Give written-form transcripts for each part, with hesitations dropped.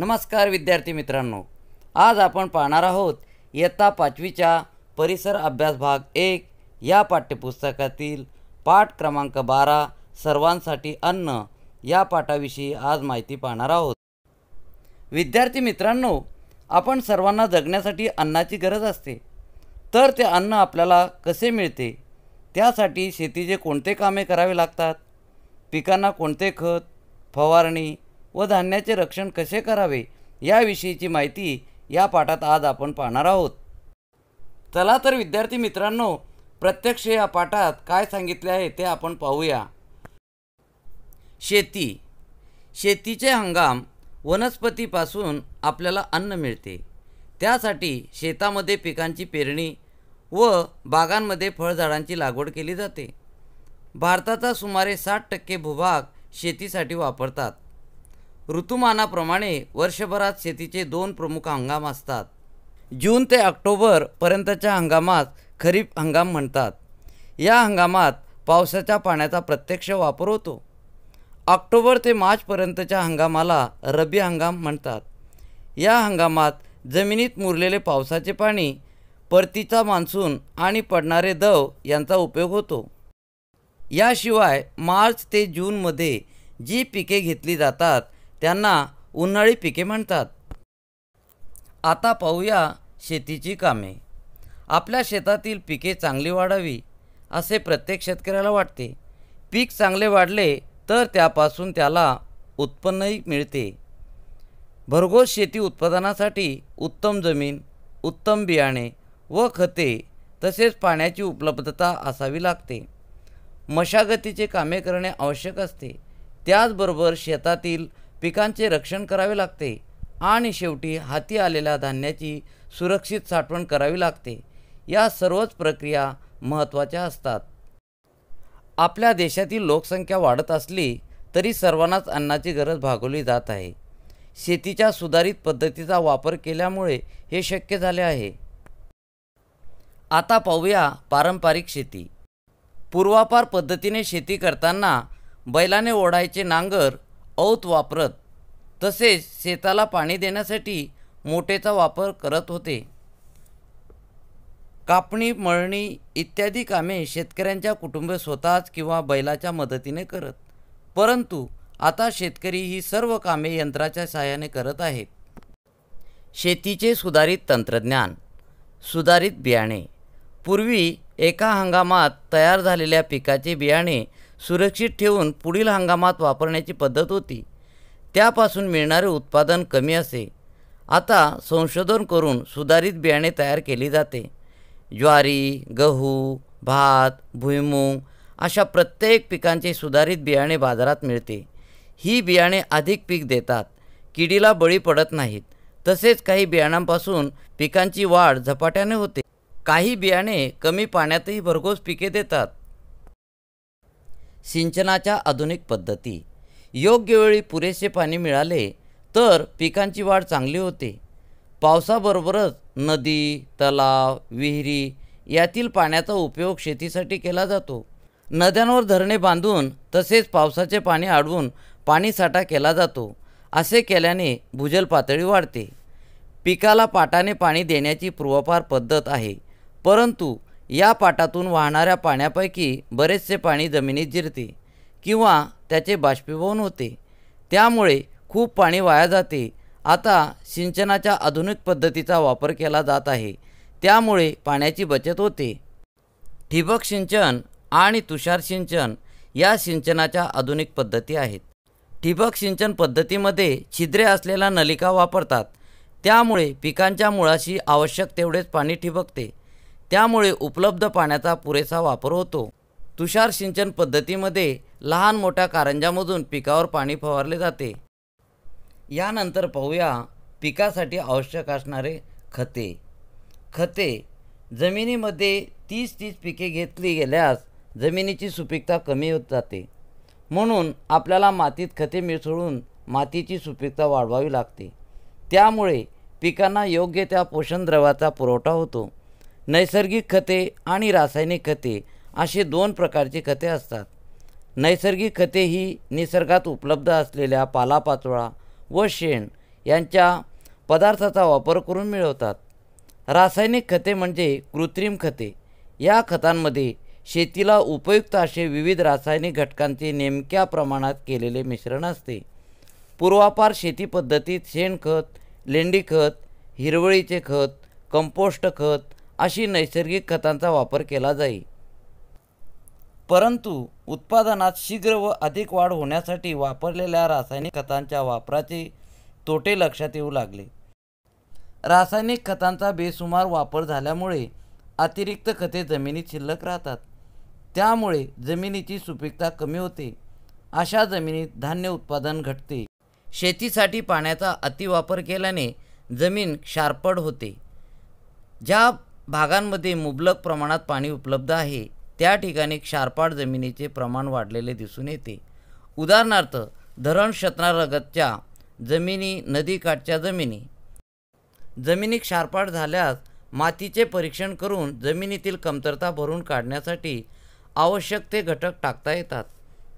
नमस्कार विद्यार्थी मित्रांनो, आज आपण पाहणार आहोत इयत्ता 5वीच्या परिसर अभ्यास भाग 1 या पाठ्यपुस्तकातील पाठ क्रमांक 12 सर्वांसाठी अन्न या पाठाविषयी आज माहिती पाहणार आहोत। विद्यार्थी मित्रांनो, आपण सर्वांना जगण्यासाठी अन्नाची गरज असते, तर ते अन्न आपल्याला कसे मिळते, त्यासाठी शेतीचे कोणते कामे करावे लागतात, पिकांना कोणते खत, फवारणी व धान्याचे रक्षण कसे करावे याविषयीची माहिती या पाठात आज आपण पाहणार आहोत। चला तर विद्यार्थी मित्रांनो, प्रत्यक्ष या पाठात काय सांगितले आहे ते आपण पाहूया। शेतीचे हंगाम वनस्पतीपासून आपल्याला अन्न मिळते, त्यासाठी शेतामध्ये पिकांची पेरणी व बागांमध्ये फळझाडांची लागवड केली जाते। भारताचा सुमारे 60% भूभाग शेतीसाठी वापरतात। ऋतुमानाप्रमाणे वर्षभरात शेतीचे 2 प्रमुख हंगाम असतात। जून ते ऑक्टोबर पर्यंतच्या हंगामात खरीप हंगाम म्हणतात। या हंगामात पावसाच्या पाण्याचा प्रत्यक्ष वापर होतो। ऑक्टोबर ते मार्च पर्यंतच्या हंगामाला रब्बी हंगाम म्हणतात। या हंगामात जमिनीत मुरलेले पावसाचे पाणी, परतीचा मान्सून आणि पडणारे दव यांचा उपयोग होतो। याशिवाय मार्च ते जूनमध्ये जी पिके घेतली जातात त्यांना उन्हाळी पिके म्हणतात। आता पाहूया शेतीची कामे। आपल्या शेतातील पिके चांगली वाढावी असे प्रत्येक शेतकऱ्याला वाटते। पीक चांगले वाढले तर त्यापासून त्याला उत्पन्नही मिळते। भरघोस शेती उत्पादनासाठी उत्तम जमीन, उत्तम बियाणे व खते तसेच पाण्याची उपलब्धता असावी लागते। मशागतीचे कामे करणे आवश्यक असते। त्याचबरोबर शेतातील पिकांचे रक्षण करावे लागते आणि शेवटी हाती आलेल्या धान्याची सुरक्षित साठवण करावी लागते। या सर्वच प्रक्रिया महत्त्वाच्या असतात। आपल्या देशातील लोकसंख्या वाढत असली तरी सर्वांनाच अन्नाची गरज भागवली जात आहे। शेतीच्या सुधारित पद्धतीचा वापर केल्यामुळे हे शक्य झाले आहे। आता पाहूया पारंपरिक शेती। पूर्वापार पद्धतीने शेती करताना बैलाने ओढायचे नांगर औत वापरत, तसेच शेताला पाणी देण्यासाठी मोटेचा वापर करत होते। कापणी, मळणी इत्यादी कामे शेतकऱ्यांच्या कुटुंब स्वतःच किंवा बैलाच्या मदतीने करत, परंतु आता शेतकरी ही सर्व कामे यंत्राच्या सहाय्याने करत आहेत। शेतीचे सुधारित तंत्रज्ञान, सुधारित बियाणे। पूर्वी एका हंगामात तयार झालेल्या पिकाचे बियाणे सुरक्षित ठेवून पुढील हंगामात वापरण्याची पद्धत होती। त्यापासून मिळणारे उत्पादन कमी असे। आता संशोधन करून सुधारित बियाणे तयार केली जाते। ज्वारी, गहू, भात, भुईमूग अशा प्रत्येक पिकांचे सुधारित बियाणे बाजारात मिळते। ही बियाणे अधिक पीक देतात, किडीला बळी पडत नाहीत, तसेच काही बियाणांपासून पिकांची वाढ झपाट्याने होते। काही बियाणे कमी पाण्यातही भरघोस पिके देतात। सिंचनाच्या आधुनिक पद्धती। योग्य वेळी पुरेसे पाणी मिळाले तर पिकांची वाढ चांगली होते। पावसाबरोबरच नदी, तलाव, विहिरी यातील पाण्याचा उपयोग शेतीसाठी केला जातो। नद्यांवर धरणे बांधून तसेच पावसाचे पाणी अडवून पाणीसाठा केला जातो। असे केल्याने भूजल पातळी वाढते। पिकाला पाटाने पाणी देण्याची पूर्वापार पद्धत आहे, परंतु या पाटातून वाहणाऱ्या पाण्यापैकी बरेचसे पाणी जमिनीत जिरते किंवा त्याचे बाष्पीभवन होते, त्यामुळे खूप पाणी वाया जाते। आता सिंचनाच्या आधुनिक पद्धतीचा वापर केला जात आहे, त्यामुळे पाण्याची बचत होते। ठिबक सिंचन आणि तुषार सिंचन या सिंचनाच्या आधुनिक पद्धती आहेत। ठिबक सिंचन पद्धतीमध्ये छिद्रे असलेल्या नलिका वापरतात, त्यामुळे पिकांच्या मुळाशी आवश्यक तेवढेच पाणी ठिबकते, त्यामुळे उपलब्ध पाण्याचा पुरेसा वापर होतो। तुषार सिंचन पद्धतीमध्ये लहान मोठ्या कारंजामधून पिकावर पाणी फवारले जाते। यानंतर पाहूया पिकासाठी आवश्यक असणारे खते। जमिनीमध्ये 30 पिके घेतली गेल्यास जमिनीची सुपीकता कमी होत जाते, म्हणून आपल्याला मातीत खते मिसळून मातीची सुपीकता वाढवावी लागते। त्यामुळे पिकांना योग्य त्या पोषण द्रव्याचा पुरवठा होतो। नैसर्गिक खते आणि रासायनिक खते असे 2 प्रकारची खते असतात। नैसर्गिक खते ही निसर्गात उपलब्ध असलेल्या पालापाचोळा व शेण यांच्या पदार्थाचा वापर करून मिळवतात. रासायनिक खते म्हणजे कृत्रिम खते. या खतांमध्ये शेतीला उपयुक्त असे विविध रासायनिक घटकांचे नेमक्या प्रमाणात केलेले मिश्रण असते. पूर्वापार शेती पद्धतीत शेणखत, लेंडीखत, हिरवळीचे खत, कंपोस्ट खत अशी नैसर्गिक खतांचा वापर केला जाई. परंतु उत्पादनात शीघ्र व अधिक वाढ होण्यासाठी वापरलेल्या रासायनिक खतांच्या वापराचे तोटे लक्षात येऊ लागले. रासायनिक खतांचा बेसुमार वापर झाल्यामुळे अतिरिक्त खते जमिनीत शिल्लक राहतात. त्यामुळे जमिनीची सुपीकता कमी होते. अशा जमिनीत धान्य उत्पादन घटते. शेतीसाठी पाण्याचा अतिवापर केल्याने जमीन क्षारपड होते. ज्या भागांमध्ये मुबलक प्रमाणात पाणी उपलब्ध आहे त्या ठिकाणी क्षारपाड जमिनीचे प्रमाण वाढलेले दिसून येते. उदाहरणार्थ धरण क्षेत्रालगतच्या जमिनी, नदीकाठच्या जमिनी. जमिनी क्षारपाड झाल्यास मातीचे परीक्षण करून जमिनीतील कमतरता भरून काढण्यासाठी आवश्यक ते घटक टाकता येतात.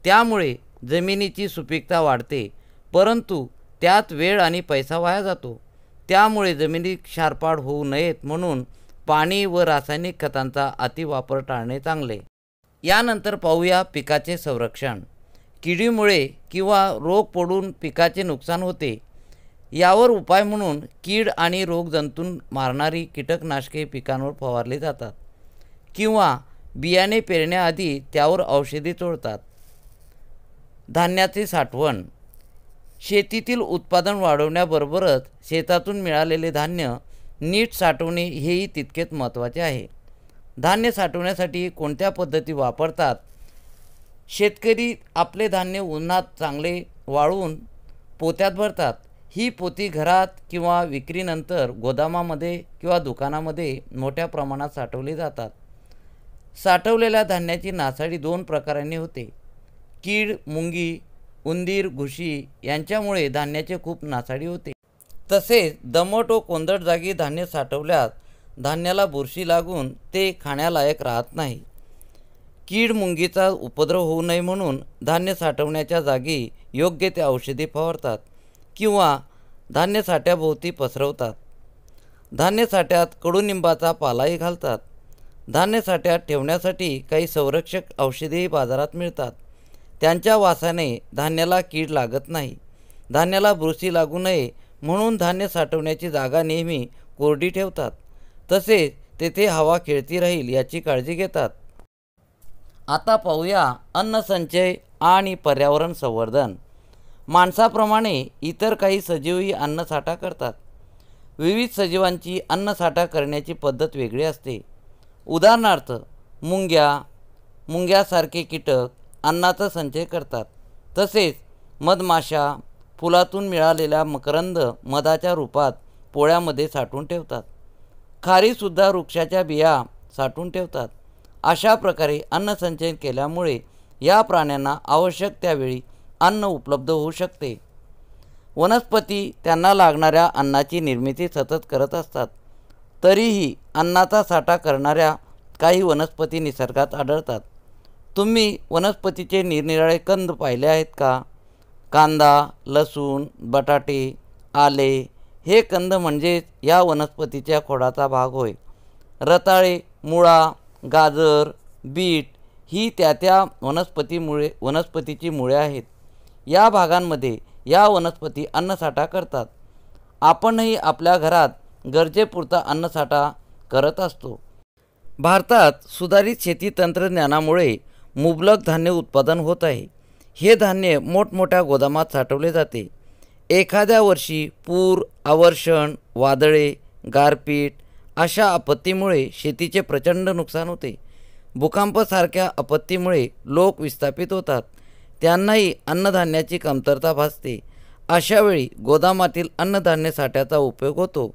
त्यामुळे जमिनीची सुपीकता वाढते, परंतु त्यात वेळ आणि पैसा वाया जातो. त्यामुळे जमिनी क्षारपाड होऊ नयेत म्हणून पाणी व रासायनिक खतांचा अतिवापर टाळणे चांगले. यानंतर पाहूया पिकाचे संरक्षण. किडीमुळे किंवा रोग पडून पिकाचे नुकसान होते. यावर उपाय म्हणून कीड आणि रोगजंतूंना मारणारी कीटकनाशके पिकांवर फवारली जातात किंवा बियाणे पेरण्याआधी त्यावर औषधी चोळतात. धान्याचे साठवण. शेतीतील उत्पादन वाढवण्याबरोबरच शेतातून मिळालेले धान्य नीट साठवणे हेही तितकेच महत्त्वाचे आहे. धान्य साठवण्यासाठी कोणत्या पद्धती वापरतात? शेतकरी आपले धान्य उन्हात चांगले वाळवून पोत्यात भरतात. ही पोती घरात किंवा विक्रीनंतर गोदामामध्ये किंवा दुकानामध्ये मोठ्या प्रमाणात साठवली जातात. साठवलेल्या धान्याची नासाडी 2 प्रकारांनी होते. कीड, मुंगी, उंदीर, घुशी यांच्यामुळे धान्याचे खूप नासाडी होते. तसेच दमट व कोंदट जागी धान्य साठवल्यास धान्याला बुरशी लागून ते खाण्यालायक राहत नाही. कीड, मुंगीचा उपद्रव होऊ नये म्हणून धान्य साठवण्याच्या जागी योग्य ते औषधी फवारतात किंवा धान्य साठ्याभोवती पसरवतात. धान्य साठ्यात कडुनिंबाचा पालाही घालतात. धान्य साठ्यात ठेवण्यासाठी काही संरक्षक औषधेही बाजारात मिळतात. त्यांच्या वासाने धान्याला कीड लागत नाही. धान्याला बुरशी लागू नये म्हणून धान्य साठवण्याची जागा नेहमी कोरडी ठेवतात. तसेच तेथे हवा खेळती राहील याची काळजी घेतात. आता पाहूया अन्नसंचय आणि पर्यावरण संवर्धन. माणसाप्रमाणे इतर काही सजीवही अन्नसाठा करतात. विविध सजीवांची अन्नसाठा करण्याची पद्धत वेगळी असते. उदाहरणार्थ मुंग्यासारखे कीटक अन्नाचा संचय करतात. तसेच मधमाशा फुलातून मिळालेला मकरंद मधाच्या रूपात पोळ्यामध्ये साठवून ठेवतात. खारीसुद्धा वृक्षाच्या बिया साठवून ठेवतात. अशा प्रकारे अन्नसंचयन केल्यामुळे या प्राण्यांना आवश्यक त्यावेळी अन्न उपलब्ध होऊ शकते. वनस्पती त्यांना लागणाऱ्या अन्नाची निर्मिती सतत करत असतात. तरीही अन्नाचा साठा करणाऱ्या काही वनस्पती निसर्गात आढळतात. तुम्ही वनस्पतीचे निरनिराळे कंद पाहिले आहेत का? कांदा, लसूण, बटाटे, आले हे कंद म्हणजेच या वनस्पतीच्या खोडाचा भाग होय. रताळे, मुळा, गाजर, बीट ही त्या वनस्पतीची मुळे आहेत. या भागांमध्ये या वनस्पती अन्नसाठा करतात. आपणही आपल्या घरात गरजेपुरता अन्नसाठा करत असतो. भारतात सुधारित शेती तंत्रज्ञानामुळे मुबलक धान्य उत्पादन होत आहे. हे धान्य मोठमोठ्या गोदामात साठवले जाते. एखाद्या वर्षी पूर, अवर्षण, वादळे, गारपीट अशा आपत्तीमुळे शेतीचे प्रचंड नुकसान होते. भूकंपासारख्या आपत्तीमुळे लोक विस्थापित होतात. त्यांनाही अन्नधान्याची कमतरता भासते. अशावेळी गोदामातील अन्नधान्य साठ्याचा उपयोग होतो.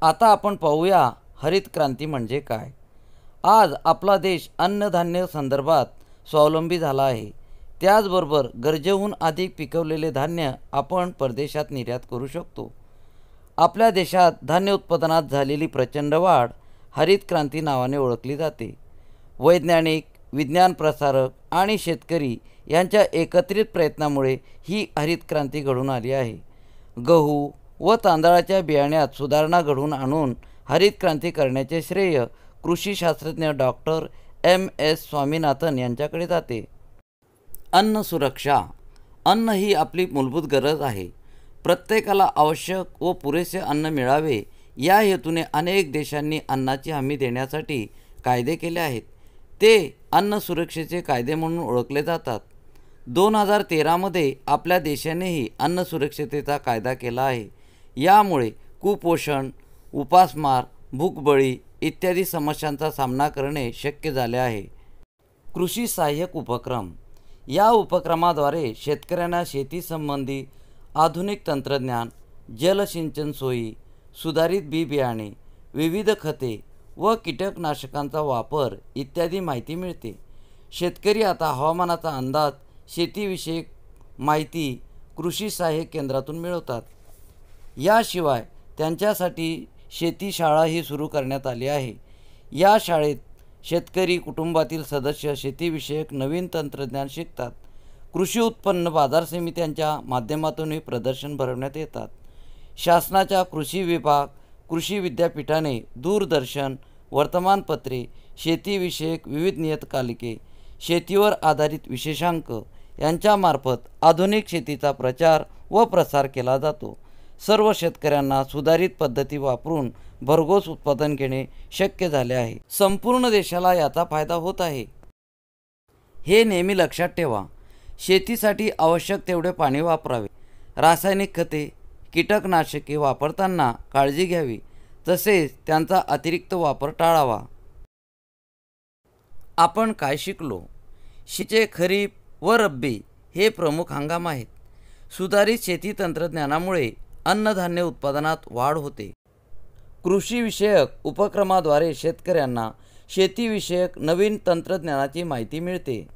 आता आपण पाहूया हरित क्रांती म्हणजे काय. आज आपला देश अन्नधान्य संदर्भात स्वावलंबी झाला आहे. त्याचबरोबर गरजेहून अधिक पिकवलेले धान्य आपण परदेशात निर्यात करू शकतो. आपल्या देशात धान्य उत्पादनात झालेली प्रचंड वाढ हरित क्रांती नावाने ओळखली जाते. वैज्ञानिक, विज्ञान प्रसारक आणि शेतकरी यांच्या एकत्रित प्रयत्नामुळे ही हरित क्रांती घडून आली आहे. गहू व तांदळाच्या बियाण्यात सुधारणा घडवून आणून हरित क्रांती करण्याचे श्रेय कृषी शास्त्रज्ञ डॉक्टर M.S. स्वामीनाथन यांच्याकडे जाते. अन्न सुरक्षा. अन्न ही आपली मूलभूत गरज आहे. प्रत्येकाला आवश्यक व पुरेसे अन्न मिळावे या हेतूने अनेक देशांनी अन्नाची हमी देण्यासाठी कायदे केले आहेत. ते अन्न सुरक्षेचे कायदे म्हणून ओळखले जातात. 2013मध्ये आपल्या देशानेही अन्न सुरक्षिततेचा कायदा केला आहे. यामुळे कुपोषण, उपासमार, भूकबळी इत्यादी समस्यांचा सामना करणे शक्य झाले आहे. कृषी सहाय्यक उपक्रम. या उपक्रमाद्वारे शेतकऱ्यांना शेतीसंबंधी आधुनिक तंत्रज्ञान, जलसिंचन सोयी, सुधारित बी बियाणे, विविध खते व कीटकनाशकांचा वापर इत्यादी माहिती मिळते. शेतकरी आता हवामानाचा अंदाज, शेतीविषयक माहिती कृषी सहाय्यक केंद्रातून मिळवतात. याशिवाय त्यांच्यासाठी शेती शाळाही सुरू करण्यात आली आहे. या शाळेत शेतकरी कुटुंबातील सदस्य शेतीविषयक नवीन तंत्रज्ञान शिकतात. कृषी उत्पन्न बाजार समित्यांच्या माध्यमातूनही प्रदर्शन भरवण्यात येतात. शासनाच्या कृषी विभाग, कृषी विद्यापीठाने दूरदर्शन, वर्तमानपत्रे, शेतीविषयक विविध नियतकालिके, शेतीवर आधारित विशेषांक यांच्यामार्फत आधुनिक शेतीचा प्रचार व प्रसार केला जातो. सर्व शेतकऱ्यांना सुधारित पद्धती वापरून भरघोस उत्पादन घेणे शक्य झाले आहे. संपूर्ण देशाला याचा फायदा होत आहे. हे नेहमी लक्षात ठेवा. शेतीसाठी आवश्यक तेवढे पाणी वापरावे. रासायनिक खते, कीटकनाशके वापरताना काळजी घ्यावी. तसेच त्यांचा अतिरिक्त वापर टाळावा. आपण काय शिकलो? शेतीचे खरीप व रब्बी हे प्रमुख हंगाम आहेत. सुधारित शेती तंत्रज्ञानामुळे अन्नधान्य उत्पादनात वाढ होते. कृषीविषयक उपक्रमाद्वारे शेतकऱ्यांना शेतीविषयक नवीन तंत्रज्ञानाची माहिती मिळते.